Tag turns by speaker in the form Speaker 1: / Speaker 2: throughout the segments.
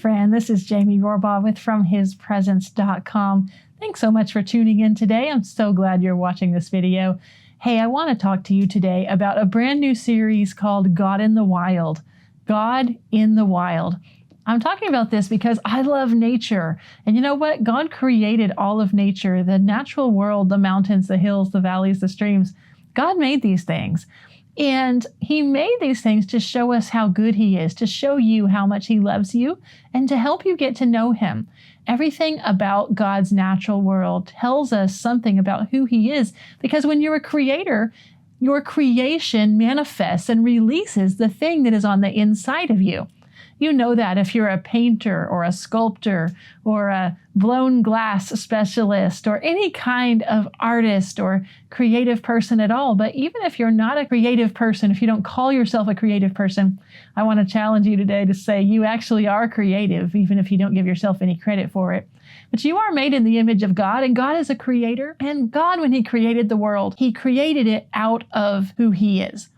Speaker 1: friend, this is Jamie Yorbaugh with FromHisPresence.com. Thanks so much for tuning in today. I'm so glad you're watching this video. Hey, I want to talk to you today about a brand new series called God in the Wild. God in the Wild. I'm talking about this because I love nature. And you know what? God created all of nature, the natural world, the mountains, the hills, the valleys, the streams. God made these things. And He made these things to show us how good He is, to show you how much He loves you, and to help you get to know Him. Everything about God's natural world tells us something about who He is, because when you're a creator, your creation manifests and releases the thing that is on the inside of you. You know that if you're a painter or a sculptor or a blown glass specialist or any kind of artist or creative person at all. But even if you're not a creative person, if you don't call yourself a creative person, I want to challenge you today to say you actually are creative, even if you don't give yourself any credit for it. But you are made in the image of God, and God is a creator. And God, when He created the world, He created it out of who He is.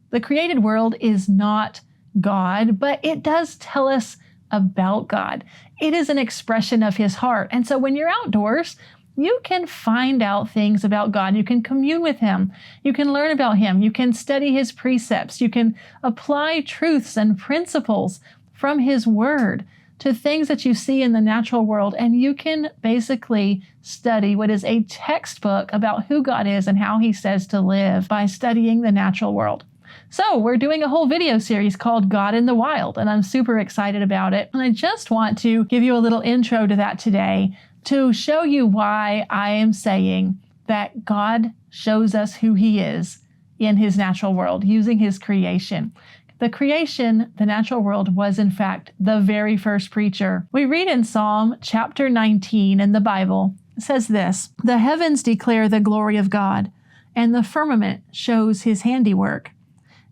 Speaker 1: The created world is not God, but it does tell us about God. It is an expression of His heart. And so when you're outdoors, you can find out things about God. You can commune with Him. You can learn about Him. You can study His precepts. You can apply truths and principles from His Word to things that you see in the natural world. And you can basically study what is a textbook about who God is and how He says to live by studying the natural world. So we're doing a whole video series called God in the Wild, and I'm super excited about it. And I just want to give you a little intro to that today to show you why I am saying that God shows us who He is in His natural world, using His creation. The creation, the natural world, was in fact the very first preacher. We read in Psalm chapter 19 in the Bible, it says this: "The heavens declare the glory of God, and the firmament shows His handiwork.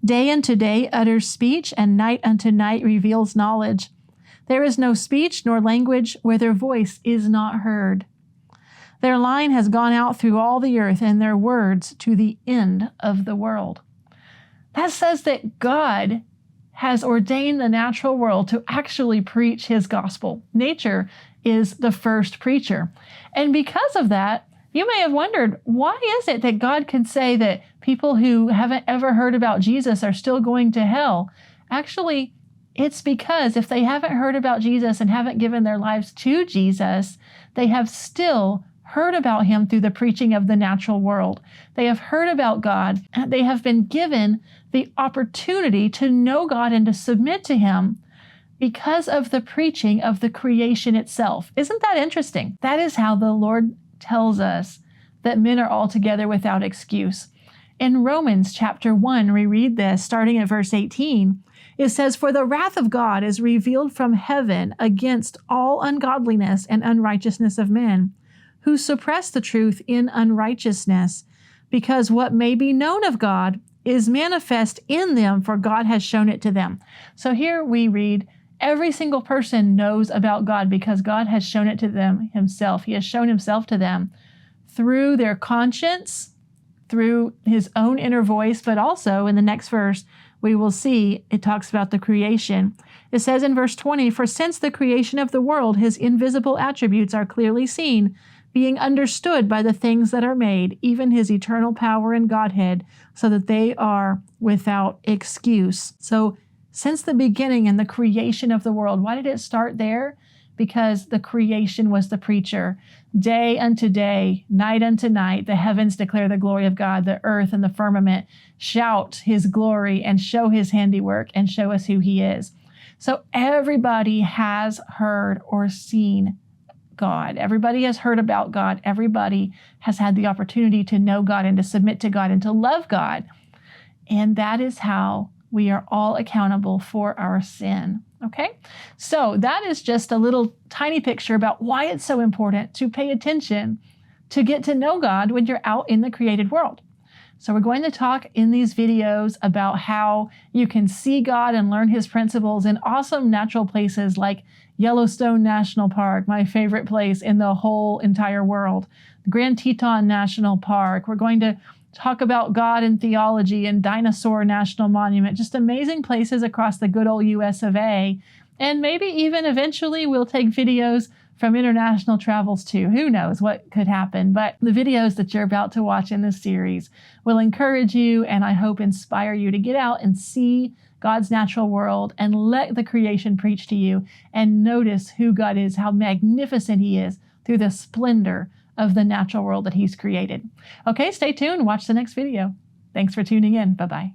Speaker 1: Day unto day utters speech, and night unto night reveals knowledge. There is no speech nor language where their voice is not heard. Their line has gone out through all the earth, and their words to the end of the world." That says that God has ordained the natural world to actually preach His gospel. Nature is the first preacher. And because of that, you may have wondered, why is it that God can say that people who haven't ever heard about Jesus are still going to hell? Actually, it's because if they haven't heard about Jesus and haven't given their lives to Jesus, they have still heard about Him through the preaching of the natural world. They have heard about God, and they have been given the opportunity to know God and to submit to Him because of the preaching of the creation itself. Isn't that interesting? That is how the Lord tells us that men are altogether without excuse. In Romans chapter 1, we read this starting at verse 18. It says, "For the wrath of God is revealed from heaven against all ungodliness and unrighteousness of men, who suppress the truth in unrighteousness, because what may be known of God is manifest in them, for God has shown it to them." So here we read, every single person knows about God because God has shown it to them Himself. He has shown Himself to them through their conscience, through His own inner voice, but also in the next verse, we will see it talks about the creation. It says in verse 20, "For since the creation of the world, His invisible attributes are clearly seen, being understood by the things that are made, even His eternal power and Godhead, so that they are without excuse." So since the beginning and the creation of the world, why did it start there? Because the creation was the preacher. Day unto day, night unto night, the heavens declare the glory of God. The earth and the firmament shout His glory and show His handiwork and show us who He is. So everybody has heard or seen God. Everybody has heard about God. Everybody has had the opportunity to know God and to submit to God and to love God. And that is how we are all accountable for our sin. Okay? So that is just a little tiny picture about why it's so important to pay attention to get to know God when you're out in the created world. So we're going to talk in these videos about how you can see God and learn His principles in awesome natural places like Yellowstone National Park, my favorite place in the whole entire world. Grand Teton National Park. We're going to talk about God and theology and Dinosaur National Monument, just amazing places across the good old US of A And maybe even eventually we'll take videos from international travels too. Who knows what could happen? But the videos that you're about to watch in this series will encourage you and I hope inspire you to get out and see God's natural world and let the creation preach to you and notice who God is, how magnificent He is through the splendor of the natural world that He's created. Okay, stay tuned. Watch the next video. Thanks for tuning in. Bye-bye.